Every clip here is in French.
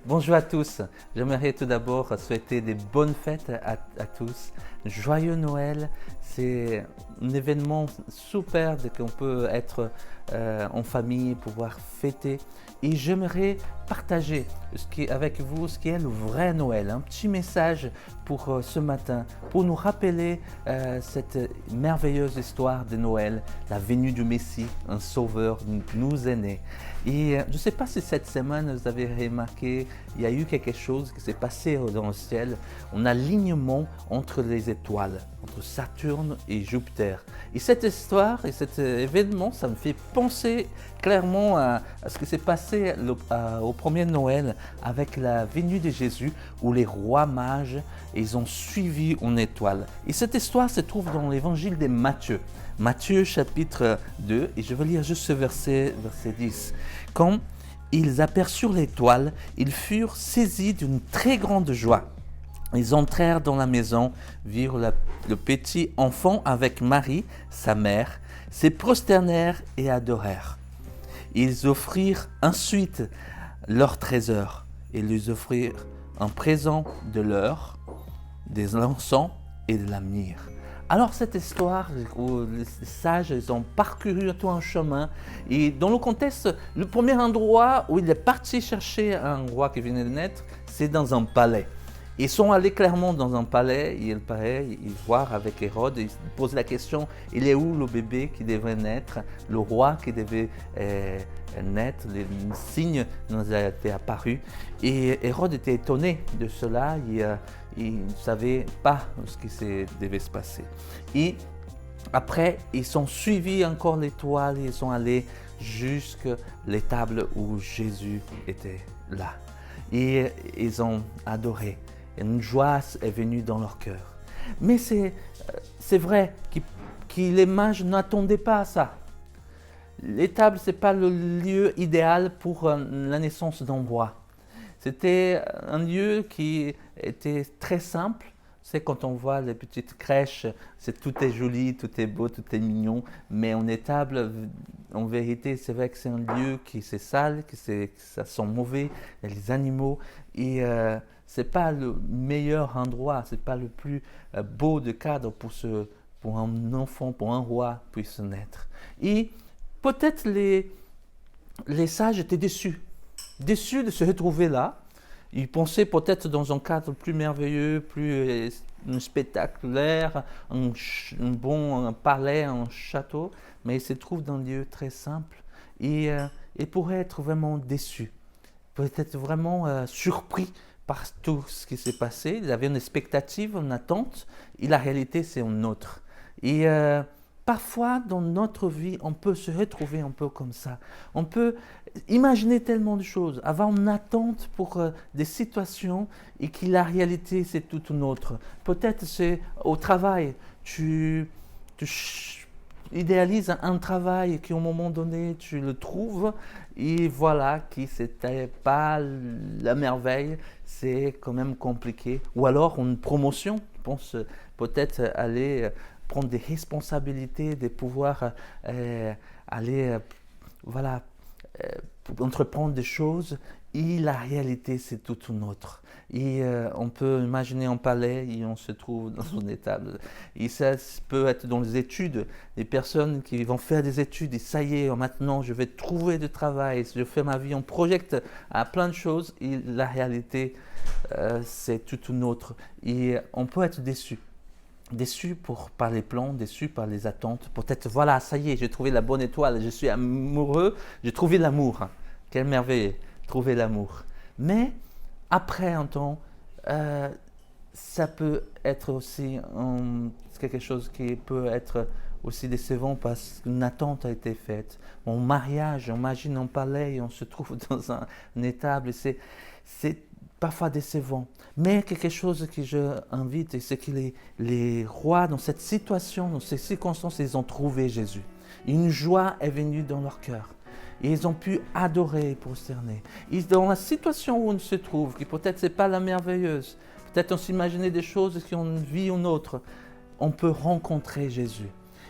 Bonjour à tous, j'aimerais tout d'abord souhaiter des bonnes fêtes à tous. Joyeux Noël, c'est un événement super qu'on peut être en famille, pouvoir fêter. Et j'aimerais partager avec vous ce qui est le vrai Noël, un petit message pour ce matin, pour nous rappeler cette merveilleuse histoire de Noël, la venue du Messie, un sauveur nous est né. Et je ne sais pas si cette semaine vous avez remarqué, il y a eu quelque chose qui s'est passé dans le ciel, un alignement entre les étoiles, entre Saturne et Jupiter. Et cette histoire et cet événement, ça me fait penser clairement à ce qui s'est passé au premier Noël avec la venue de Jésus, où les rois mages, ils ont suivi une étoile. Et cette histoire se trouve dans l'évangile de Matthieu. Matthieu chapitre 2, et je vais lire juste ce verset 10. Quand ils aperçurent l'étoile, ils furent saisis d'une très grande joie. Ils entrèrent dans la maison, virent le petit enfant avec Marie, sa mère, se prosternèrent et adorèrent. Ils offrirent ensuite leur trésor et lui offrirent un présent de l'or, des encens et de la myrrhe. Alors cette histoire où les sages ils ont parcouru tout un chemin et dans le contexte, le premier endroit où il est parti chercher un roi qui venait de naître, c'est dans un palais. Ils sont allés clairement dans un palais, ils voient avec Hérode, ils posent la question, il est où le bébé qui devait naître, le roi qui devait naître, les signes nous a été apparus. Et Hérode était étonné de cela, il ne savait pas ce qui devait se passer. Et après, ils sont suivis encore l'étoile, ils sont allés jusqu'à l'étable où Jésus était là. Et ils ont adoré. Une joie est venue dans leur cœur. Mais c'est vrai que les mages n'attendaient pas à ça. L'étable, ce n'est pas le lieu idéal pour la naissance d'un roi. C'était un lieu qui était très simple. C'est quand on voit les petites crèches, tout est joli, tout est beau, tout est mignon. Mais en étable, en vérité, c'est vrai que c'est un lieu qui c'est sale, ça sent mauvais, il y a les animaux. Et c'est pas le meilleur endroit, c'est pas le plus beau de cadre pour un enfant, pour un roi puisse naître. Et peut-être les sages étaient déçus de se retrouver là. Ils pensaient peut-être dans un cadre plus merveilleux, plus spectaculaire, un palais, un château, mais ils se trouvent dans un lieu très simple et ils pourraient être vraiment déçus, peut-être vraiment surpris par tout ce qui s'est passé. Ils avaient une expectative, une attente, et la réalité c'est une autre. Et parfois, dans notre vie, on peut se retrouver un peu comme ça. On peut imaginer tellement de choses, avoir une attente pour des situations et que la réalité, c'est tout une autre. Peut-être c'est au travail, tu idéalises un travail et qu'au moment donné, tu le trouves et voilà, qui c'était pas la merveille, c'est quand même compliqué. Ou alors une promotion, je pense peut-être aller prendre des responsabilités, de pouvoir aller entreprendre des choses et la réalité c'est tout une autre. Et on peut imaginer un palais et on se trouve dans une étable. Et ça peut être dans les études, des personnes qui vont faire des études et ça y est, maintenant je vais trouver du travail, je fais ma vie, on projette à plein de choses et la réalité c'est tout une autre. Et on peut être déçu. Déçu par les plans, déçu par les attentes. Peut-être, voilà, ça y est, j'ai trouvé la bonne étoile, je suis amoureux, j'ai trouvé l'amour. Quelle merveille, trouver l'amour. Mais après un temps, ça peut être aussi quelque chose qui peut être aussi décevant parce qu'une attente a été faite. Mon mariage, on imagine un palais et on se trouve dans une étable. C'est parfois décevant. Mais quelque chose que je invite, c'est que les rois, dans cette situation, dans ces circonstances, ils ont trouvé Jésus. Une joie est venue dans leur cœur. Et ils ont pu adorer et prosterner. Et dans la situation où on se trouve, qui peut-être ce n'est pas la merveilleuse, peut-être on s'imaginait des choses qui ont une vie ou une autre, on peut rencontrer Jésus.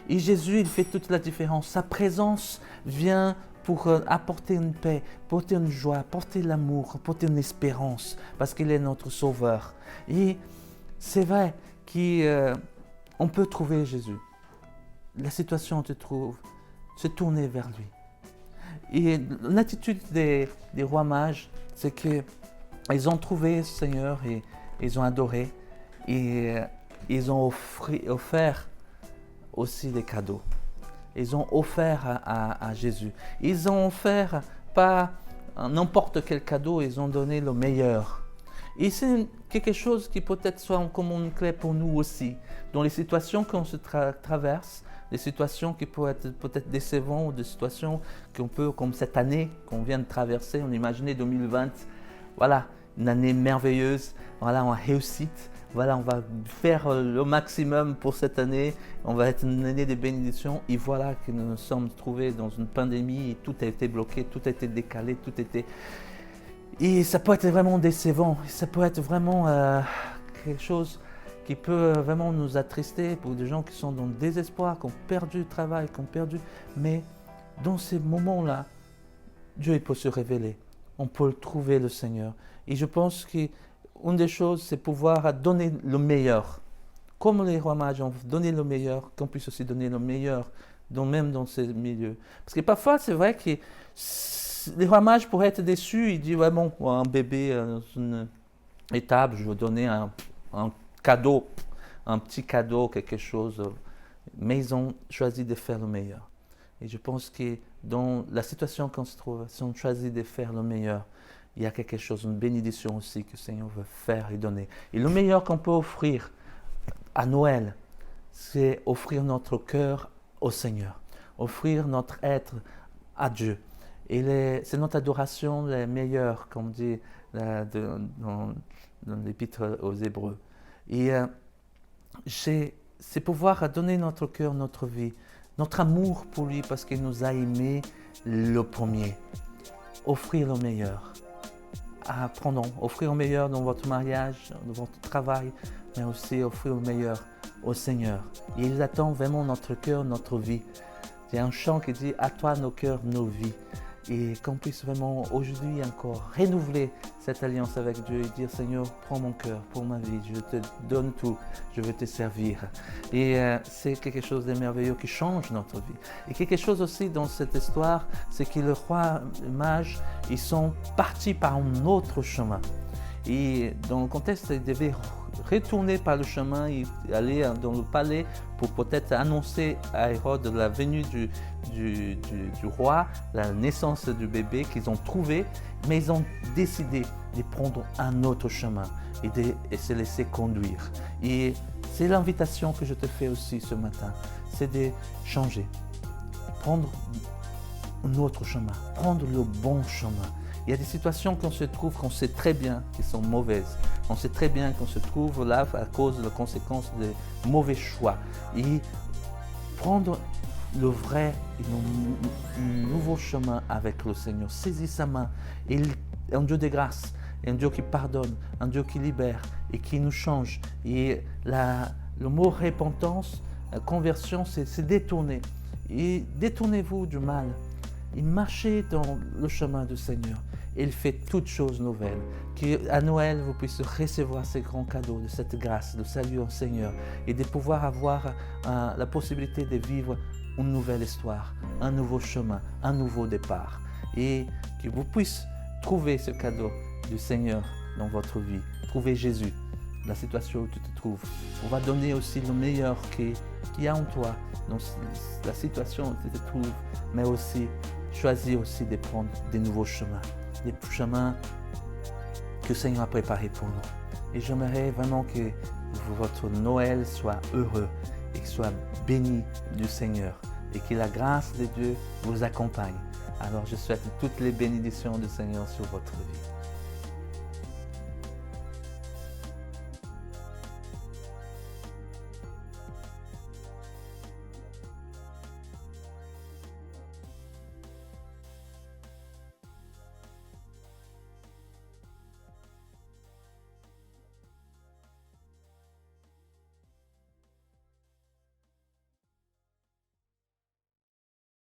Et Jésus, il fait toute la différence. Sa présence vient pour apporter une paix, porter une joie, apporter l'amour, apporter une espérance, parce qu'il est notre Sauveur. Et c'est vrai qu'on peut trouver Jésus. La situation où tu te trouves, se tourner vers lui. Et l'attitude des rois mages, c'est qu'ils ont trouvé le Seigneur et ils ont adoré et ils ont offert aussi des cadeaux. Ils ont offert à Jésus. Ils ont offert pas n'importe quel cadeau, ils ont donné le meilleur. Et c'est quelque chose qui peut-être soit comme une clé pour nous aussi. Dans les situations qu'on se traverse, des situations qui peuvent être peut-être décevantes ou des situations qu'on peut, comme cette année qu'on vient de traverser, on imaginait 2020, voilà, une année merveilleuse, voilà, en réussite, voilà, on va faire le maximum pour cette année, on va être une année de bénédiction et voilà que nous nous sommes trouvés dans une pandémie et tout a été bloqué, tout a été décalé, tout était... Et ça peut être vraiment décevant, ça peut être vraiment quelque chose qui peut vraiment nous attrister pour des gens qui sont dans le désespoir, qui ont perdu le travail, qui ont perdu... Mais dans ces moments-là, Dieu il peut se révéler. On peut le trouver, le Seigneur. Et je pense qu'une des choses, c'est pouvoir donner le meilleur. Comme les rois mages ont donné le meilleur, qu'on puisse aussi donner le meilleur, même dans ces milieux. Parce que parfois, c'est vrai que les rois mages pourraient être déçus. Ils disent, ouais, bon, un bébé dans une étable, je veux donner un cadeau, un petit cadeau, quelque chose. Mais ils ont choisi de faire le meilleur. Et je pense que dans la situation qu'on se trouve, si on choisit de faire le meilleur, il y a quelque chose, une bénédiction aussi que le Seigneur veut faire et donner. Et le meilleur qu'on peut offrir à Noël, c'est offrir notre cœur au Seigneur, offrir notre être à Dieu. Et c'est notre adoration la meilleure, comme dit dans l'Épître aux Hébreux. Et c'est pouvoir donner notre cœur, notre vie, notre amour pour lui parce qu'il nous a aimés le premier. Offrir le meilleur. Offrir le meilleur dans votre mariage, dans votre travail, mais aussi offrir le meilleur au Seigneur. Et il attend vraiment notre cœur, notre vie. Il y a un chant qui dit « À toi nos cœurs, nos vies ». Et qu'on puisse vraiment aujourd'hui encore renouveler cette alliance avec Dieu et dire Seigneur, prends mon cœur pour ma vie, je te donne tout, je veux te servir. Et c'est quelque chose de merveilleux qui change notre vie. Et quelque chose aussi dans cette histoire, c'est que le roi mage, ils sont partis par un autre chemin. Et dans le contexte, ils devaient retourner par le chemin et aller dans le palais pour peut-être annoncer à Hérode la venue du roi, la naissance du bébé qu'ils ont trouvé, mais ils ont décidé de prendre un autre chemin et de se laisser conduire. Et c'est l'invitation que je te fais aussi ce matin, c'est de changer, prendre un autre chemin, prendre le bon chemin. Il y a des situations qu'on se trouve, qu'on sait très bien qui sont mauvaises. On sait très bien qu'on se trouve là à cause de la conséquence de mauvais choix. Et prendre le vrai et le nouveau chemin avec le Seigneur. Saisis sa main. Il est un Dieu de grâce, un Dieu qui pardonne, un Dieu qui libère et qui nous change. Et le mot repentance, conversion, c'est détourner. Et détournez-vous du mal. Et marchez dans le chemin du Seigneur. Il fait toutes choses nouvelles. Qu'à Noël, vous puissiez recevoir ces grands cadeaux, de cette grâce, de salut au Seigneur et de pouvoir avoir la possibilité de vivre une nouvelle histoire, un nouveau chemin, un nouveau départ. Et que vous puissiez trouver ce cadeau du Seigneur dans votre vie. Trouver Jésus, la situation où tu te trouves. On va donner aussi le meilleur qu'il y a en toi, dans la situation où tu te trouves, mais aussi choisir aussi de prendre des nouveaux chemins, des chemins que le Seigneur a préparés pour nous. Et j'aimerais vraiment que votre Noël soit heureux et qu'il soit béni du Seigneur et que la grâce de Dieu vous accompagne. Alors je souhaite toutes les bénédictions du Seigneur sur votre vie.